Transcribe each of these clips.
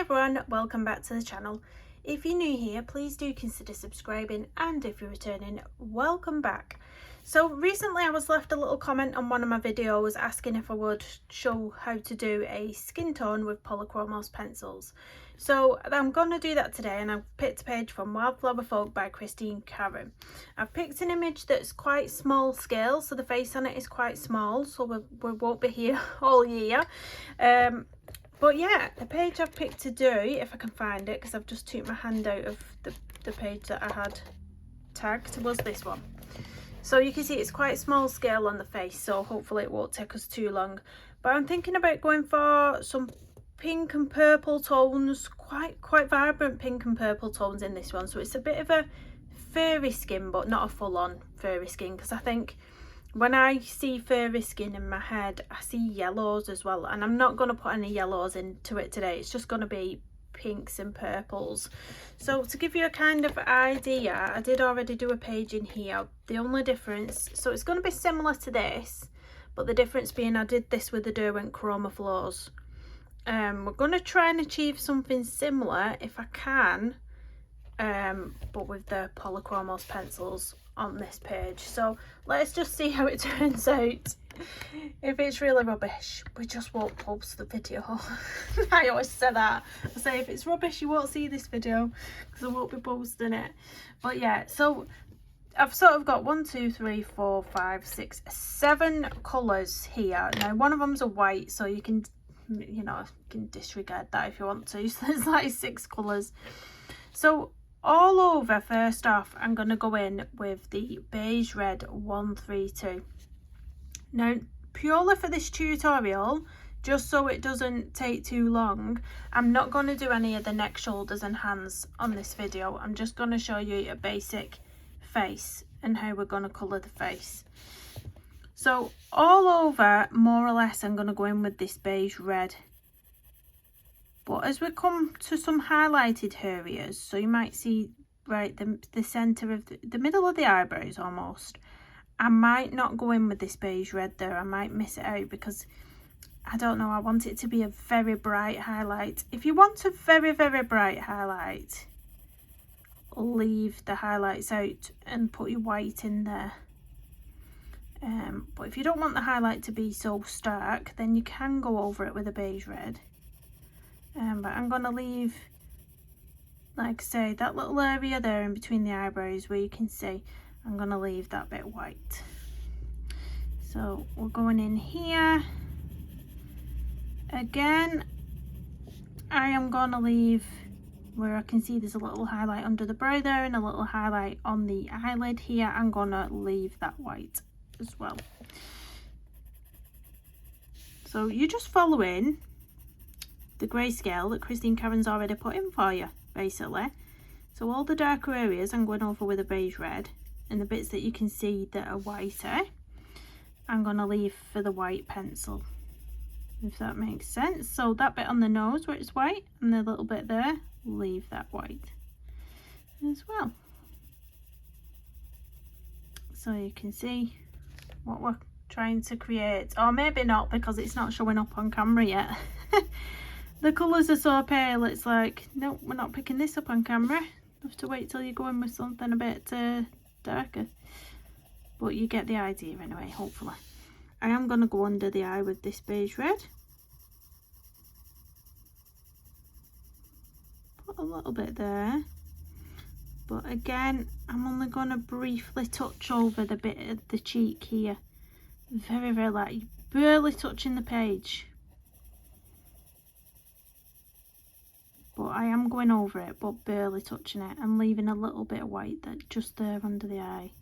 everyone, welcome back to the channel. If you're new here, please do consider subscribing, and if you're returning, welcome back. So recently I was left a little comment on one of my videos asking if I would show how to do a skin tone with Polychromos pencils. So I'm going to do that today, and I've picked a page from Wildflower Folk by Christine Karen. I've picked an image that's quite small scale, so the face on it is quite small, so we won't be here all year. But yeah, the page I've picked to do, if I can find it, because I've just took my hand out of the page that I had tagged, was this one. So you can see it's quite small scale on the face, so hopefully it won't take us too long. But I'm thinking about going for some pink and purple tones, quite vibrant pink and purple tones in this one. So it's a bit of a furry skin, but not a full-on furry skin, because I think when I see furry skin in my head, I see yellows as well, and I'm not going to put any yellows into it today. It's just going to be pinks and purples. So to give you a kind of idea, I did already do a page in here. The only difference, so it's going to be similar to this, but the difference being I did this with the Derwent Chroma Flows. We're going to try and achieve something similar if I can, but with the Polychromos pencils on this page. So let's just see how it turns out. If it's really rubbish, we just won't post the video. I always say that. I say if it's rubbish, you won't see this video because I won't be posting it. But yeah, so I've sort of got 1, 2, 3, 4, 5, 6, 7 colours here. Now one of them's a white, so you can, you know, you can disregard that if you want to. So there's like 6 colours. So all over, first off, I'm going to go in with the Beige Red 132. Now, purely for this tutorial, just so it doesn't take too long, I'm not going to do any of the neck, shoulders and hands on this video. I'm just going to show you a basic face and how we're going to colour the face. So all over, more or less, I'm going to go in with this Beige Red. But as we come to some highlighted areas, so you might see right the centre of the middle of the eyebrows almost, I might not go in with this Beige Red there. I might miss it out because I don't know, I want it to be a very bright highlight. If you want a very, very bright highlight, leave the highlights out and put your white in there. But if you don't want the highlight to be so stark, then you can go over it with a Beige Red. But I'm going to leave, like I say, that little area there in between the eyebrows where you can see, I'm going to leave that bit white. So we're going in here. Again, I am going to leave where I can see there's a little highlight under the brow there and a little highlight on the eyelid here. I'm going to leave that white as well. So you just follow in the grayscale that Christine Karen's already put in for you, basically. So all the darker areas I'm going over with a Beige Red, and the bits that you can see that are whiter, I'm going to leave for the white pencil, if that makes sense. So that bit on the nose where it's white, and the little bit there, leave that white as well. So you can see what we're trying to create, or maybe not because it's not showing up on camera yet. The colours are so pale, it's like, no, we're not picking this up on camera. You have to wait till you go in with something a bit darker. But you get the idea anyway, hopefully. I am going to go under the eye with this Beige Red. Put a little bit there. But again, I'm only going to briefly touch over the bit of the cheek here. Very, very light, barely touching the page. But I am going over it, but barely touching it, and leaving a little bit of white that just there under the eye.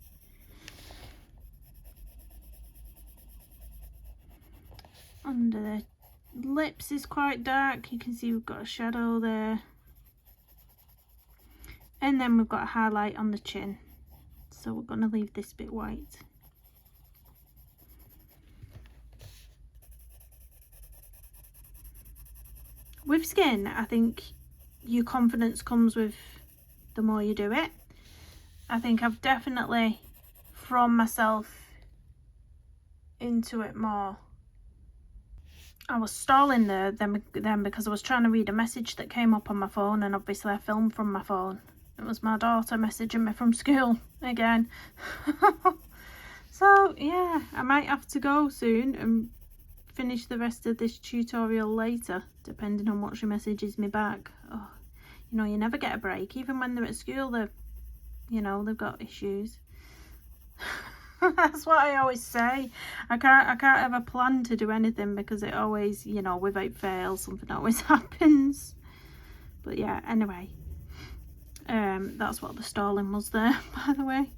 Under the lips is quite dark. You can see we've got a shadow there. And then we've got a highlight on the chin. So we're going to leave this bit white. With skin, I think your confidence comes with the more you do it. I think I've definitely thrown myself into it more. I was stalling there then because I was trying to read a message that came up on my phone, and obviously I filmed from my phone. It was my daughter messaging me from school again. So yeah, I might have to go soon and finish the rest of this tutorial later, depending on what she messages me back. Oh, you know, you never get a break. Even when they're at school, they've got issues. That's what I always say. I can't have a plan to do anything, because it always, without fail, something always happens. But yeah, anyway, that's what the stalling was there, by the way.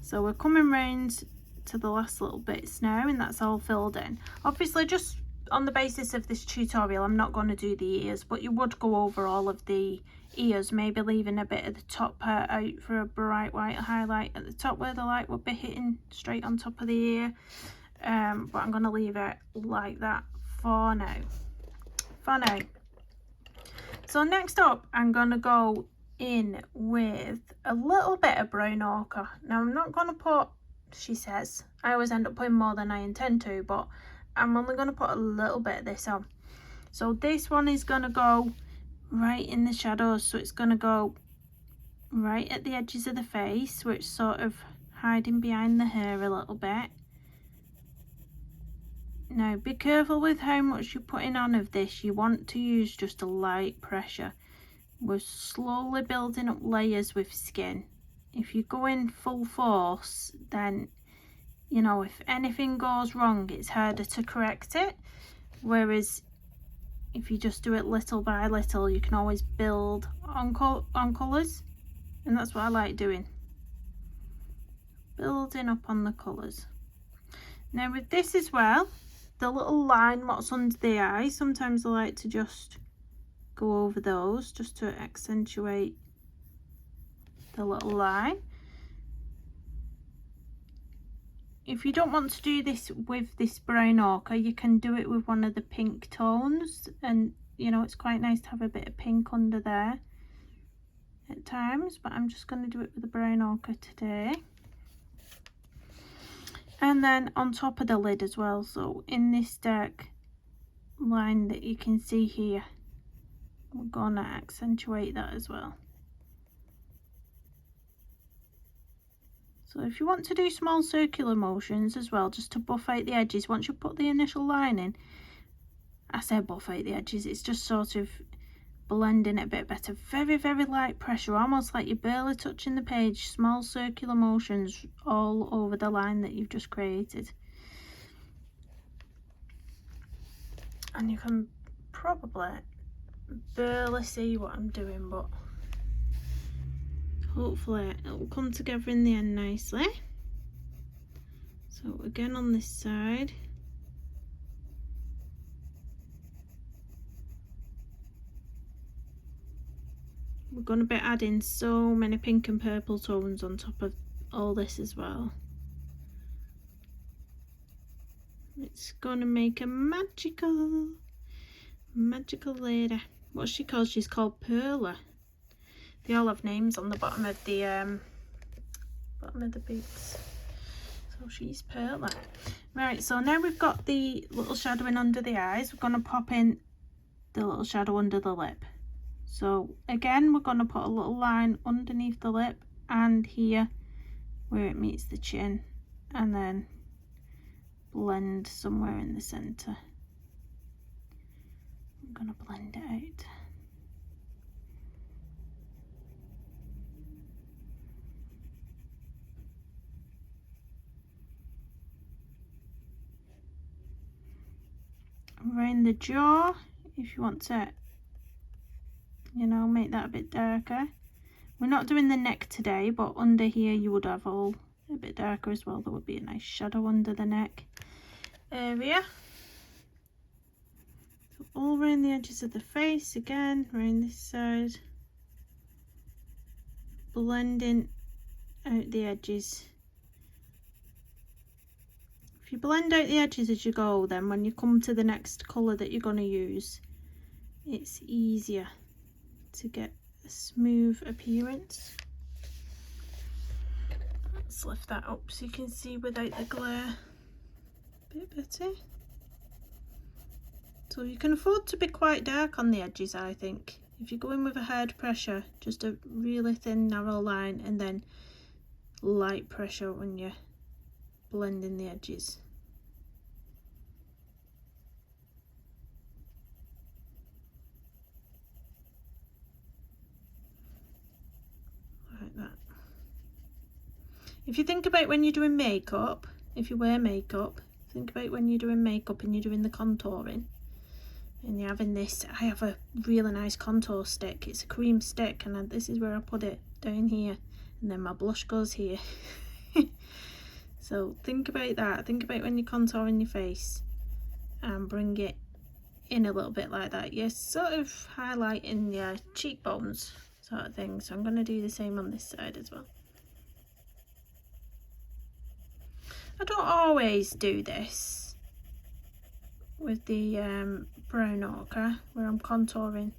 So we're coming round to the last little bits now, and that's all filled in. Obviously, just on the basis of this tutorial, I'm not going to do the ears, but you would go over all of the ears, maybe leaving a bit of the top part out for a bright white highlight at the top where the light would be hitting straight on top of the ear. But I'm going to leave it like that for now. So next up, I'm going to go in with a little bit of brown ochre. Now I'm not going to put, she says, I always end up putting more than I intend to, but I'm only going to put a little bit of this on. So this one is going to go right in the shadows, so it's going to go right at the edges of the face, where it's sort of hiding behind the hair a little bit. Now be careful with how much you're putting on of this. You want to use just a light pressure. We're slowly building up layers with skin. If you go in full force, then if anything goes wrong, it's harder to correct it. Whereas if you just do it little by little, you can always build on colours, and that's what I like doing, building up on the colours. Now with this as well, the little line what's under the eye, sometimes I like to just go over those just to accentuate the little line. If you don't want to do this with this brown ochre, you can do it with one of the pink tones, and it's quite nice to have a bit of pink under there at times, but I'm just going to do it with the brown ochre today. And then on top of the lid as well, so in this dark line that you can see here, we're going to accentuate that as well. So if you want to do small circular motions as well, just to buff out the edges, once you put the initial line in, I say buff out the edges, it's just sort of blending it a bit better. Very, very light pressure, almost like you're barely touching the page. Small circular motions all over the line that you've just created. And you can probably barely see what I'm doing, but hopefully it'll come together in the end nicely. So again on this side, we're going to be adding so many pink and purple tones on top of all this as well. It's going to make a magical lady. What's she called? She's called Perla. They all have names on the bottom of the boobs. So she's Perla. Right, so now we've got the little shadowing under the eyes. We're going to pop in the little shadow under the lip. So again, we're going to put a little line underneath the lip and here where it meets the chin, and then blend somewhere in the centre. I'm going to blend it out. Around the jaw, if you want to, make that a bit darker. We're not doing the neck today, but under here you would have all a bit darker as well. There would be a nice shadow under the neck area. So all around the edges of the face, again, around this side, blending out the edges. If you blend out the edges as you go, then when you come to the next colour that you're going to use, it's easier to get a smooth appearance. Let's lift that up so you can see without the glare a bit better. So you can afford to be quite dark on the edges, I think. If you go in with a hard pressure, just a really thin narrow line, and then light pressure when you're blending the edges. Like that. If you think about when you're doing makeup, if you wear makeup, think about when you're doing makeup and you're doing the contouring and you're having this. I have a really nice contour stick. It's a cream stick, and this is where I put it, down here, and then my blush goes here. So think about that. Think about when you're contouring your face and bring it in a little bit like that. You're sort of highlighting your cheekbones sort of thing. So I'm going to do the same on this side as well. I don't always do this with the brown ochre where I'm contouring,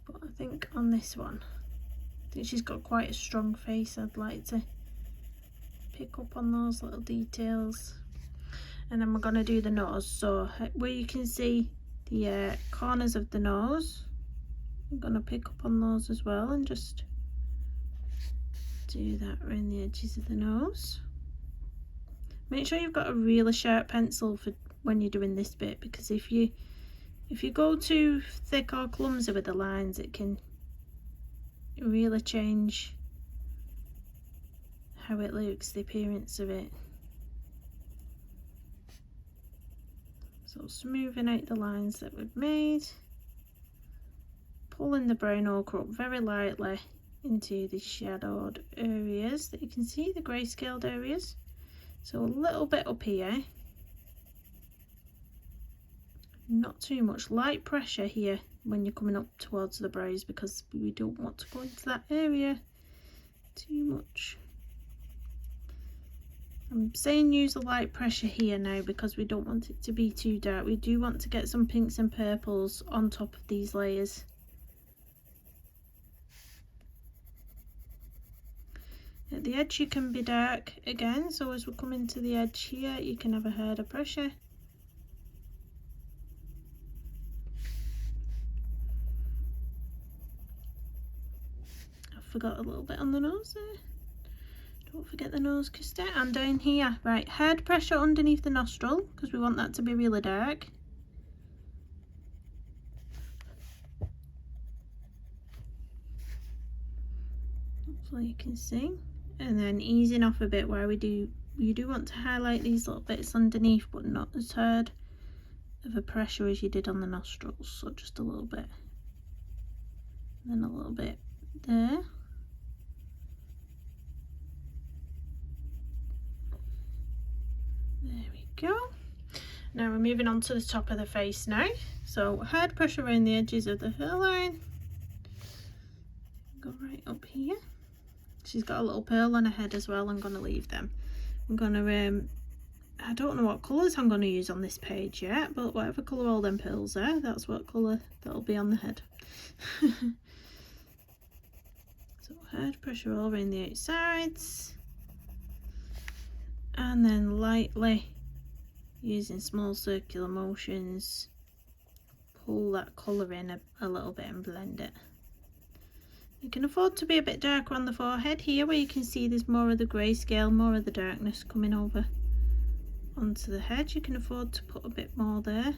but I think on this one, I think she's got quite a strong face. I'd like to pick up on those little details. And then we're going to do the nose. So where you can see the corners of the nose, I'm going to pick up on those as well and just do that around the edges of the nose. Make sure you've got a really sharp pencil for when you're doing this bit, because if you go too thick or clumsy with the lines, it can really change how it looks, the appearance of it. So smoothing out the lines that we've made, pulling the brown ochre up very lightly into the shadowed areas that you can see, the grayscaled areas. So a little bit up here, not too much, light pressure here when you're coming up towards the brows, because we don't want to go into that area too much. I'm saying use a light pressure here now because we don't want it to be too dark. We do want to get some pinks and purples on top of these layers. At the edge you can be dark again, so as we come into the edge here you can have a harder pressure. I forgot a little bit on the nose there. Don't forget the nose custard. And down here, right, hard pressure underneath the nostril because we want that to be really dark. Hopefully you can see. And then easing off a bit where you do want to highlight these little bits underneath, but not as hard of a pressure as you did on the nostrils. So just a little bit, and then a little bit there. There we go. Now we're moving on to the top of the face now. So hard pressure around the edges of the hairline. Go right up here. She's got a little pearl on her head as well. I'm going to leave them. I'm going to, I don't know what colours I'm going to use on this page yet, but whatever colour all them pearls are, that's what colour that'll be on the head. So hard pressure all around the outsides. And then lightly, using small circular motions, pull that colour in a little bit and blend it. You can afford to be a bit darker on the forehead here, where you can see there's more of the grayscale, more of the darkness coming over onto the head. You can afford to put a bit more there.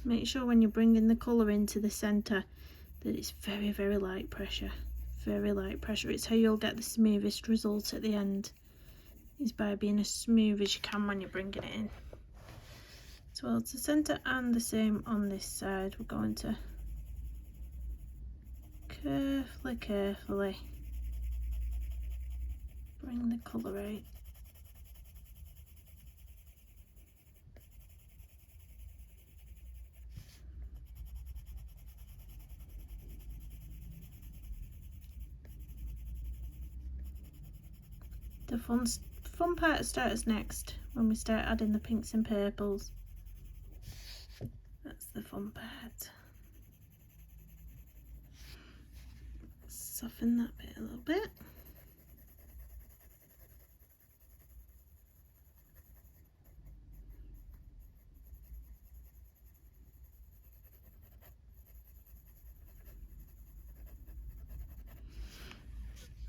Make sure when you're bringing the colour into the centre that it's very, very light pressure. Very light pressure. It's how you'll get the smoothest result at the end, is by being as smooth as you can when you're bringing it in. Towards the centre, and the same on this side. We're going to carefully bring the colour out. The fun part starts next, when we start adding the pinks and purples. That's the fun part. soften that bit a little bit.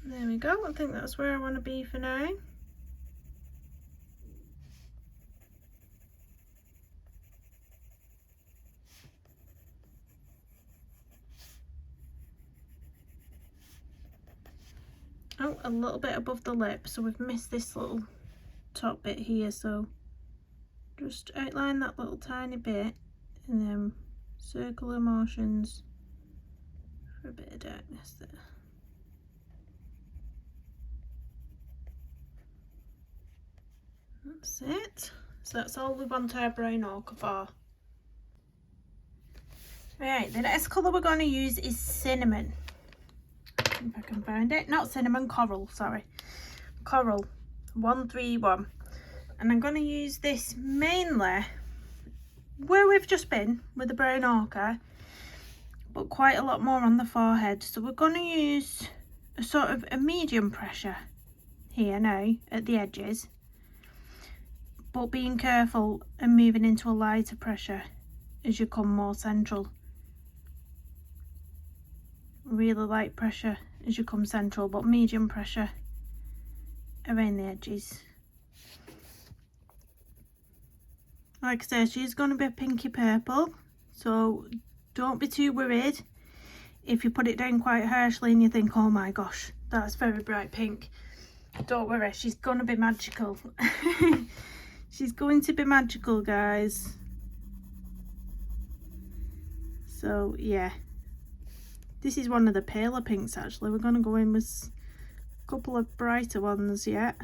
There we go. I think that's where I want to be for now. Oh, a little bit above the lip, so we've missed this little top bit here, so just outline that little tiny bit and then circular motions for a bit of darkness there. That's it. So that's all we want our brown ochre for. Right, the next colour we're going to use is cinnamon. If I can find it. Not cinnamon, coral, sorry. Coral 131. And I'm going to use this mainly where we've just been with the brown ochre, but quite a lot more on the forehead. So we're going to use a sort of a medium pressure here now at the edges, but being careful and moving into a lighter pressure as you come more central. Really light pressure as you come central, but medium pressure around the edges. Like I said, she's going to be a pinky purple, so don't be too worried if you put it down quite harshly and you think, oh my gosh, that's very bright pink. Don't worry, she's going to be magical. She's going to be magical, guys. So yeah, this is one of the paler pinks actually. We're going to go in with a couple of brighter ones yet.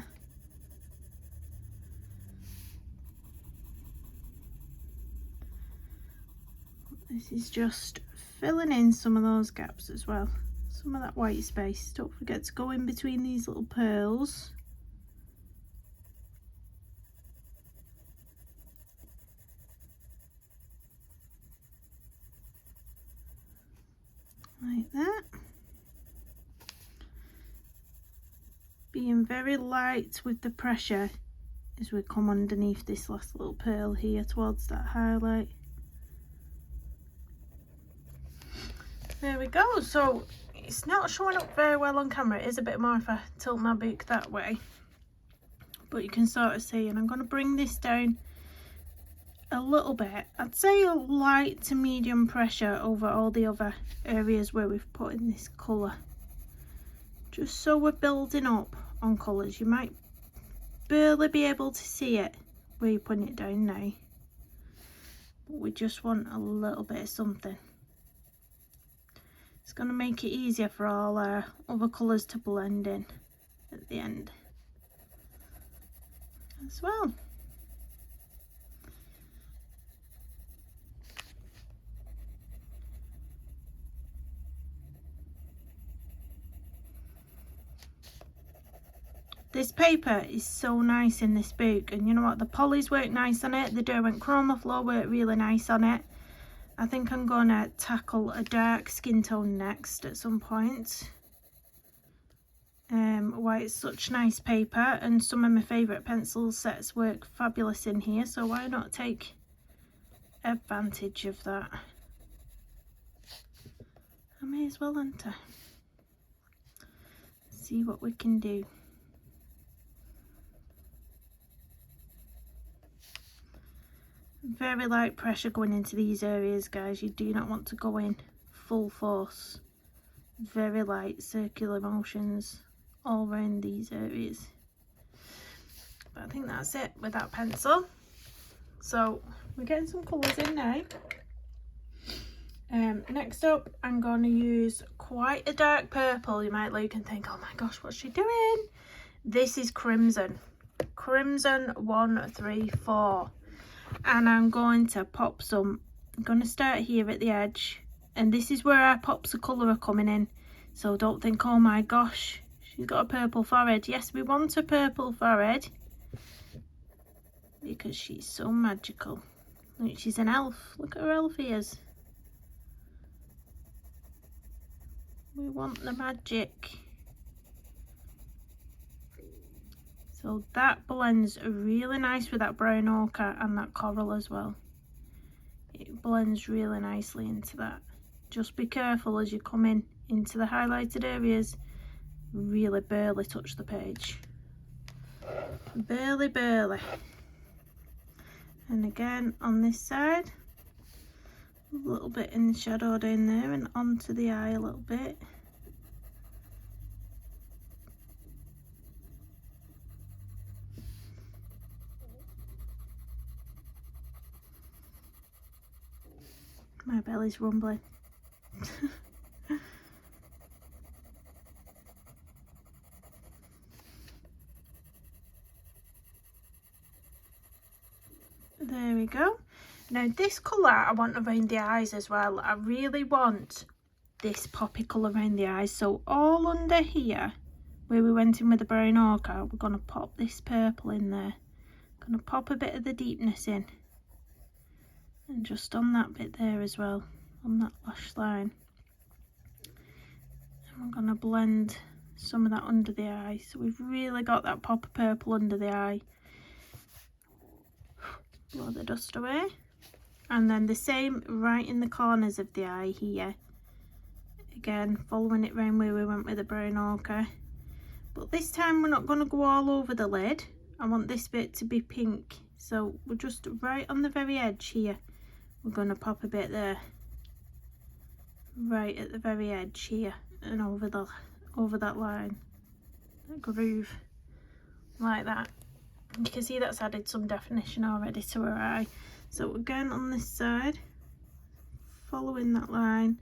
This is just filling in some of those gaps as well, some of that white space. Don't forget to go in between these little pearls. Like that. Being very light with the pressure as we come underneath this last little pearl here towards that highlight. There we go. So it's not showing up very well on camera. It is a bit more if I tilt my book that way, but you can sort of see. And I'm going to bring this down a little bit. I'd say a light to medium pressure over all the other areas where we've put in this colour, just so we're building up on colours. You might barely be able to see it where you're putting it down now, but we just want a little bit of something. It's going to make it easier for all our other colours to blend in at the end as well. This paper is so nice in this book, and you know what, the polys work nice on it, the Derwent Chroma Flow work really nice on it. I think I'm going to tackle a dark skin tone next at some point. Why it's such nice paper, and some of my favourite pencil sets work fabulous in here, so why not take advantage of that? I may as well enter. See what we can do. Very light pressure going into these areas, guys. You do not want to go in full force. Very light circular motions all around these areas. But I think that's it with that pencil. So we're getting some colours in now. Next up, I'm going to use quite a dark purple. You might look and think, oh my gosh, what's she doing? This is Crimson. Crimson 134. And I'm going to pop some. I'm going to start here at the edge, and this is where our pops of colour are coming in. So don't think, oh my gosh, she's got a purple forehead. Yes, we want a purple forehead because she's so magical. Look, she's an elf. Look at her elf ears. We want the magic. So that blends really nice with that brown ochre and that coral as well. It blends really nicely into that. Just be careful as you come in into the highlighted areas. Really barely touch the page. Barely. And again on this side, a little bit in the shadow down there and onto the eye a little bit. My belly's rumbling. There we go. Now this colour I want around the eyes as well. I really want this poppy colour around the eyes. So all under here, where we went in with the brown ochre, we're going to pop this purple in there. Going to pop a bit of the deepness in. And just on that bit there as well, on that lash line. And we're going to blend some of that under the eye. So we've really got that pop of purple under the eye. Blow the dust away. And then the same right in the corners of the eye here. Again, following it round where we went with the brown ochre. But this time we're not going to go all over the lid. I want this bit to be pink. So we're just right on the very edge here. We're going to pop a bit there. Right at the very edge here. And over that line. That groove. Like that. You can see that's added some definition already to her eye. So again on this side, following that line,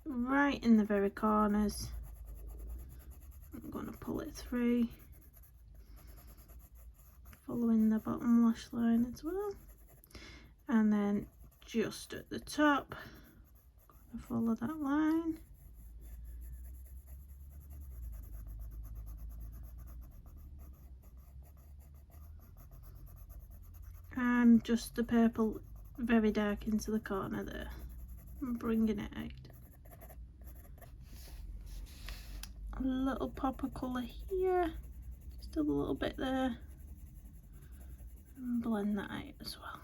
right in the very corners. I'm going to pull it through, following the bottom lash line as well. And then just at the top, follow that line. And just the purple very dark into the corner there. I'm bringing it out. A little pop of colour here, just a little bit there. And blend that out as well.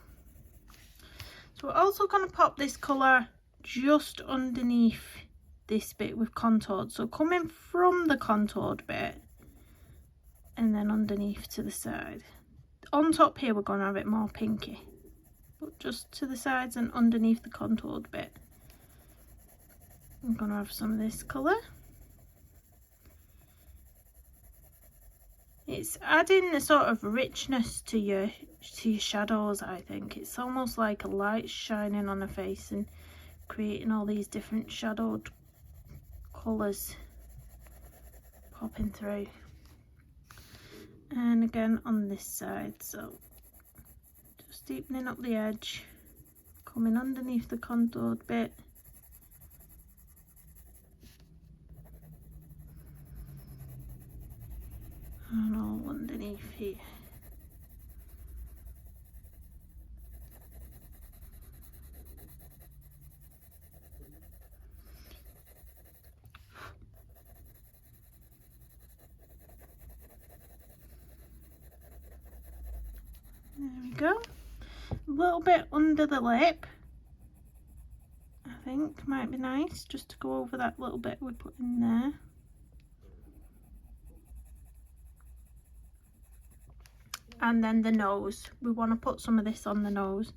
So we're also going to pop this colour just underneath this bit we've contoured. So coming from the contoured bit and then underneath to the side. On top here we're going to have it more pinky, but just to the sides and underneath the contoured bit I'm going to have some of this colour. It's adding a sort of richness to your shadows. I think it's almost like a light shining on a face and creating all these different shadowed colours popping through. And again on this side, so just deepening up the edge, coming underneath the contoured bit, and all underneath here. There we go. A little bit under the lip, I think might be nice, just to go over that little bit we put in there. And then the nose, we want to put some of this on the nose.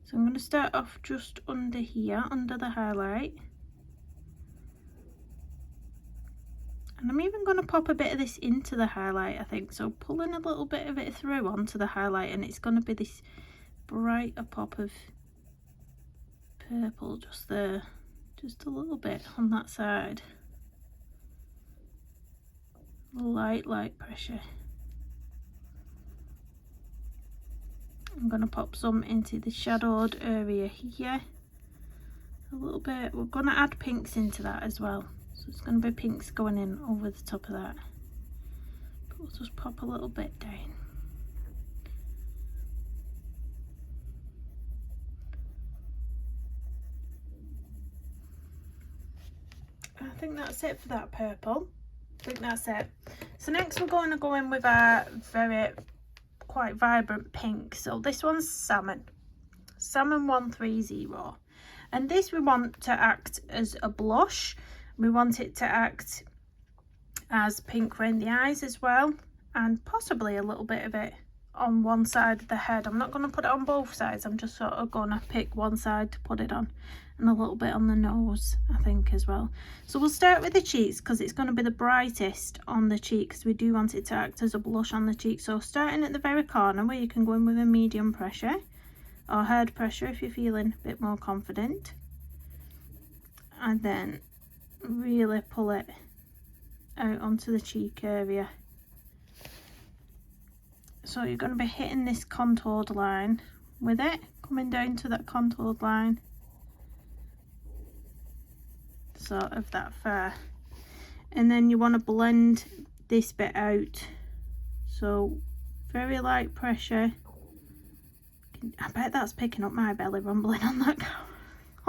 So I'm going to start off just under here, under the highlight. And I'm even going to pop a bit of this into the highlight, I think. So pulling a little bit of it through onto the highlight, and it's going to be this brighter pop of purple just there. Just a little bit on that side. Light pressure. I'm going to pop some into the shadowed area here. A little bit. We're going to add pinks into that as well. So it's going to be pinks going in over the top of that. But we'll just pop a little bit down. think that's it for that purple. I think that's it. So next we're going to go in with our quite vibrant pink. So this one's Salmon 130, and this we want to act as a blush. We want it to act as pink around the eyes as well, and possibly a little bit of it on one side of the head. I'm not going to put it on both sides, I'm just sort of going to pick one side to put it on, and a little bit on the nose I think as well. So we'll start with the cheeks because it's going to be the brightest on the cheeks. We do want it to act as a blush on the cheek. So starting at the very corner where you can go in with a medium pressure or hard pressure if you're feeling a bit more confident, and then really pull it out onto the cheek area. So you're going to be hitting this contoured line with it, coming down to that contoured line, sort of that far, and then you want to blend this bit out. So very light pressure. I bet that's picking up my belly rumbling on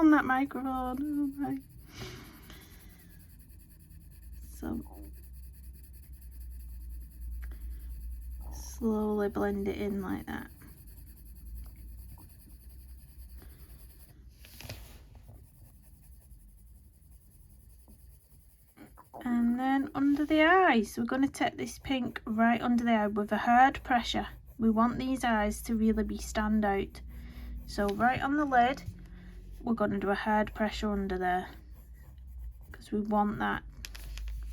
that microphone. Oh my. So slowly blend it in like that. And then under the eyes, we're going to take this pink right under the eye with a hard pressure. We want these eyes to really be stand out. So right on the lid, we're going to do a hard pressure under there because we want that.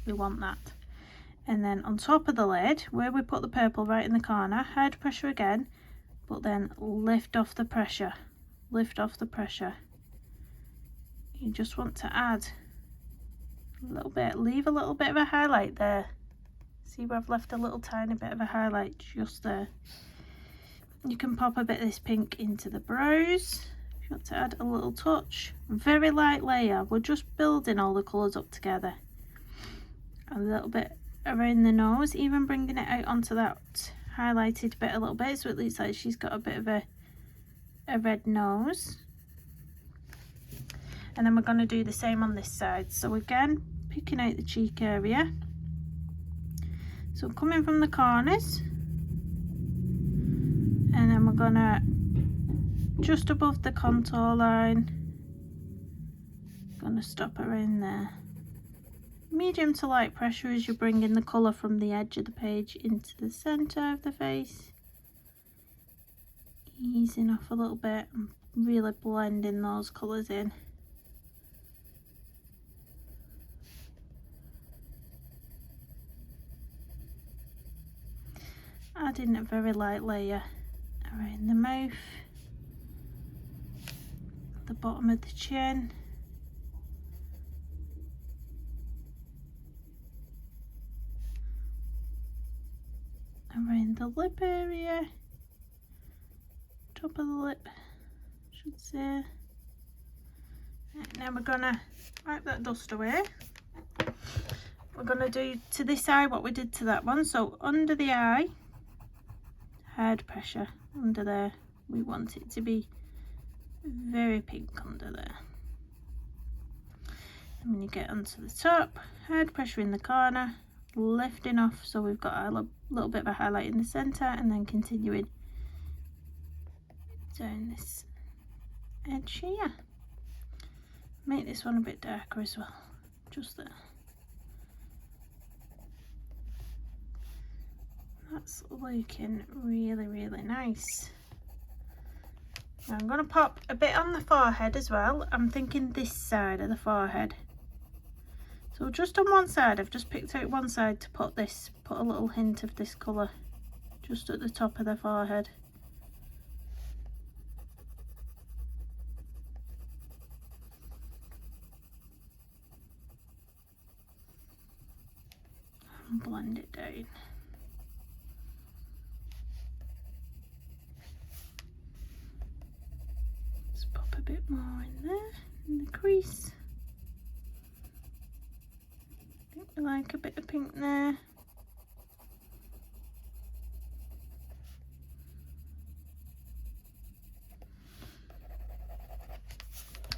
We want that. And then on top of the lid, where we put the purple right in the corner, hard pressure again, but then lift off the pressure. Lift off the pressure. You just want to add a little bit, leave a little bit of a highlight there. See where I've left a little tiny bit of a highlight just there. You can pop a bit of this pink into the brows if you want to add a little touch. Very light layer. We're just building all the colours up together. A little bit around the nose, even bringing it out onto that highlighted bit a little bit, so it looks like she's got a bit of a red nose. And then we're going to do the same on this side. So again, picking out the cheek area. So coming from the corners, and then we're going to just above the contour line, going to stop around there. Medium to light pressure as you bring in the colour from the edge of the page into the centre of the face. Easing off a little bit and really blending those colours in. Adding a very light layer around the mouth, the bottom of the chin. Around the lip area, top of the lip, I should say. Right, now we're gonna wipe that dust away. We're gonna do to this eye what we did to that one. So under the eye, hard pressure under there. We want it to be very pink under there. And when you get onto the top, hard pressure in the corner, lifting off, so we've got a little bit of a highlight in the center, and then continuing down this edge here. Make this one a bit darker as well, just there. That's looking really, really nice. Now I'm going to pop a bit on the forehead as well. I'm thinking this side of the forehead. So just on one side, I've just picked out one side to put a little hint of this colour just at the top of the forehead. And blend it down. Let's pop a bit more in there, in the crease. I like a bit of pink there.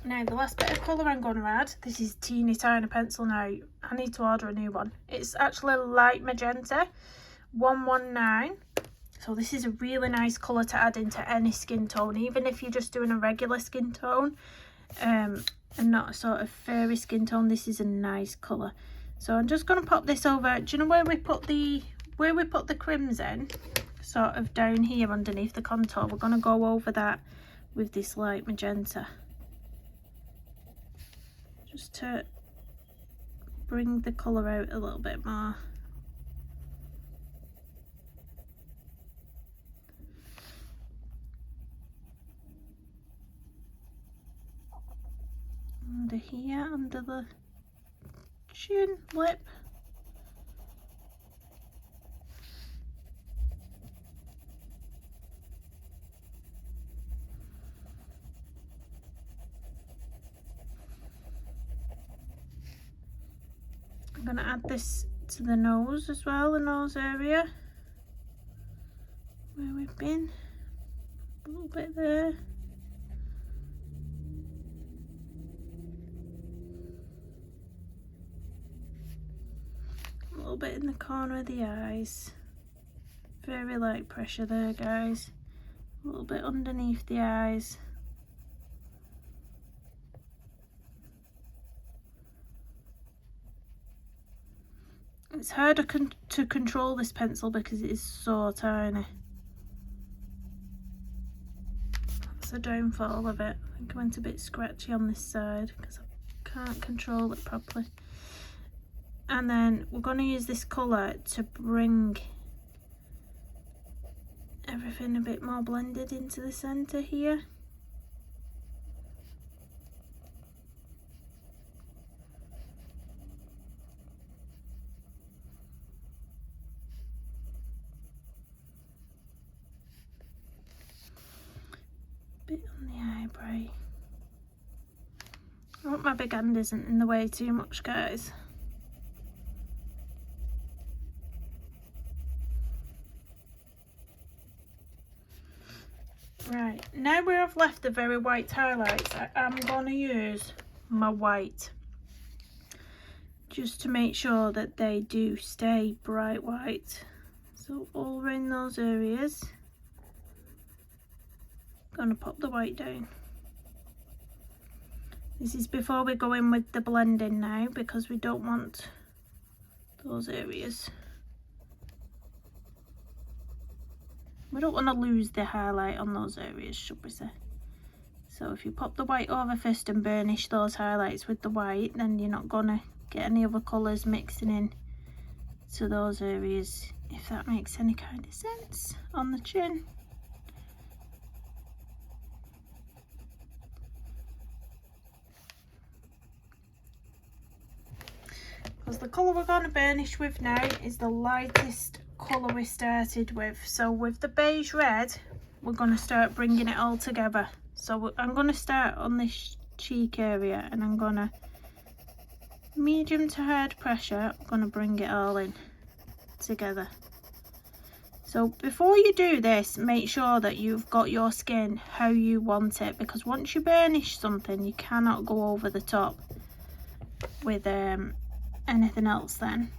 Now the last bit of colour I'm going to add, this is teeny tiny pencil now, I need to order a new one. It's actually light magenta 119. So this is a really nice colour to add into any skin tone, even if you're just doing a regular skin tone and not a sort of fairy skin tone. This is a nice colour. So I'm just going to pop this over. Do you know where we put the crimson, sort of down here underneath the contour? We're going to go over that with this light magenta, just to bring the colour out a little bit more. Under here, under the chin, lip. I'm going to add this to the nose as well, the nose area where we've been. A little bit there. A little bit in the corner of the eyes. Very light pressure there, guys. A little bit underneath the eyes. It's harder to control this pencil because it is so tiny. That's the downfall of it. I think I went a bit scratchy on this side because I can't control it properly. And then we're going to use this colour to bring everything a bit more blended into the centre here. Bit on the eyebrow. I hope my big hand isn't in the way too much, guys. Right, now where I've left the very white highlights, I am going to use my white just to make sure that they do stay bright white. So all around those areas, I'm going to pop the white down. This is before we go in with the blending now, because we don't want those areas. We don't want to lose the highlight on those areas, should we say. So if you pop the white over first and burnish those highlights with the white, then you're not going to get any other colours mixing in to those areas, if that makes any kind of sense, on the chin. Because the colour we're going to burnish with now is the lightest colour we started with. So with the beige red, we're going to start bringing it all together. So I'm going to start on this cheek area, and I'm going to medium to hard pressure, I'm going to bring it all in together. So before you do this, make sure that you've got your skin how you want it, because once you burnish something, you cannot go over the top with anything else then.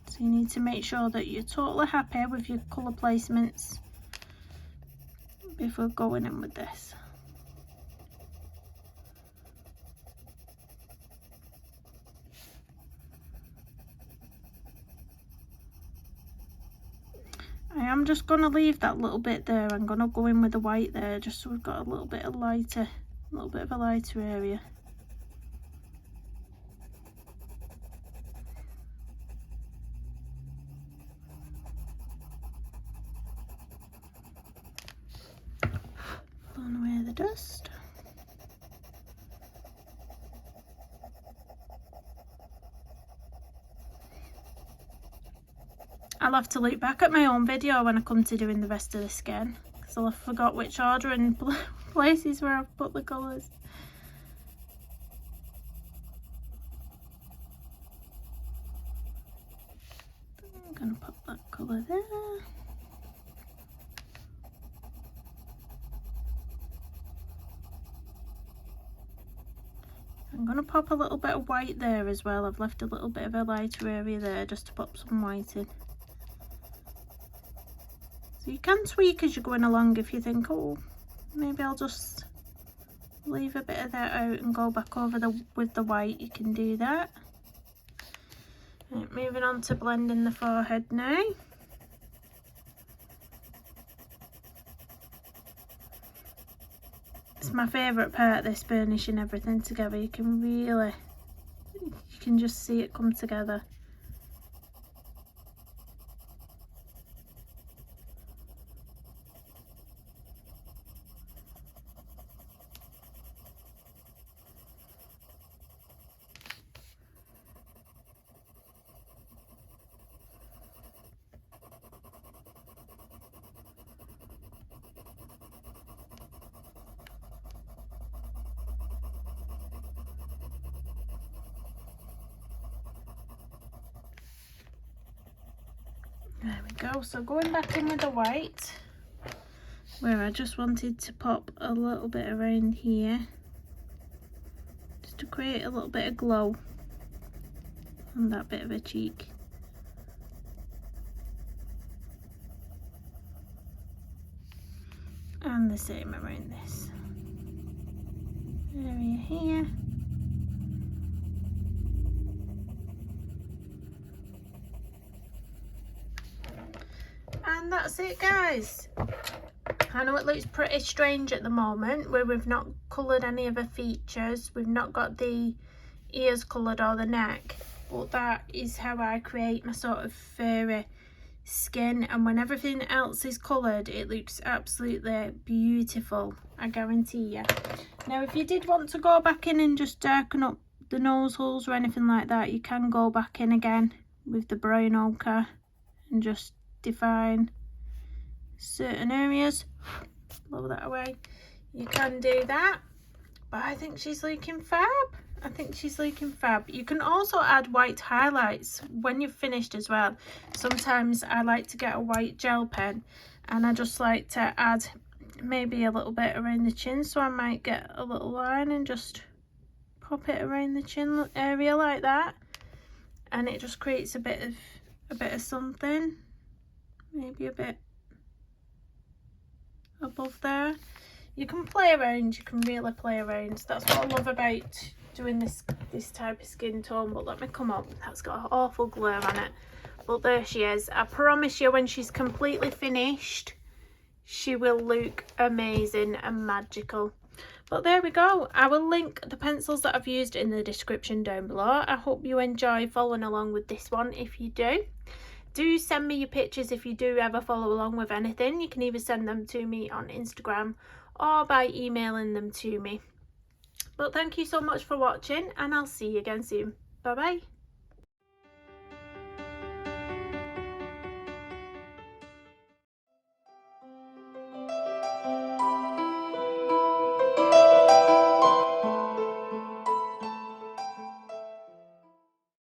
So you need to make sure that you're totally happy with your colour placements before going in with this. I am just going to leave that little bit there. I'm going to go in with the white there, just so we've got a little bit of a lighter area. Blowing away the dust. I'll have to look back at my own video when I come to doing the rest of the skin, because I'll have forgot which order and places where I've put the colours. I'm going to put that colour there. I'm going to pop a little bit of white there as well. I've left a little bit of a lighter area there just to pop some white in. So you can tweak as you're going along if you think, oh, maybe I'll just leave a bit of that out and go back over with the white. You can do that. Right, moving on to blending the forehead now. It's my favourite part, this burnishing everything together. You can just see it come together. There we go. So going back in with the white, where I just wanted to pop a little bit around here, just to create a little bit of glow on that bit of a cheek. And the same around this area here. And that's it, guys. I know it looks pretty strange at the moment where we've not coloured any of the features, we've not got the ears coloured or the neck, but that is how I create my sort of furry skin, and when everything else is coloured it looks absolutely beautiful, I guarantee you. Now if you did want to go back in and just darken up the nose holes or anything like that, you can go back in again with the brown ochre and just define certain areas. Blow that away. You can do that, but I think she's looking fab. I think she's looking fab. You can also add white highlights when you've finished as well. Sometimes I like to get a white gel pen and I just like to add maybe a little bit around the chin, so I might get a little line and just pop it around the chin area like that, and it just creates a bit of something, maybe a bit above there. You can play around, you can really play around. That's what I love about doing this type of skin tone. But let me come up, that's got an awful glare on it, but there she is. I promise you when she's completely finished she will look amazing and magical. But there we go. I will link the pencils that I've used in the description down below. I hope you enjoy following along with this one. If you do send me your pictures. If you do ever follow along with anything, you can either send them to me on Instagram or by emailing them to me. But thank you so much for watching, and I'll see you again soon. Bye bye.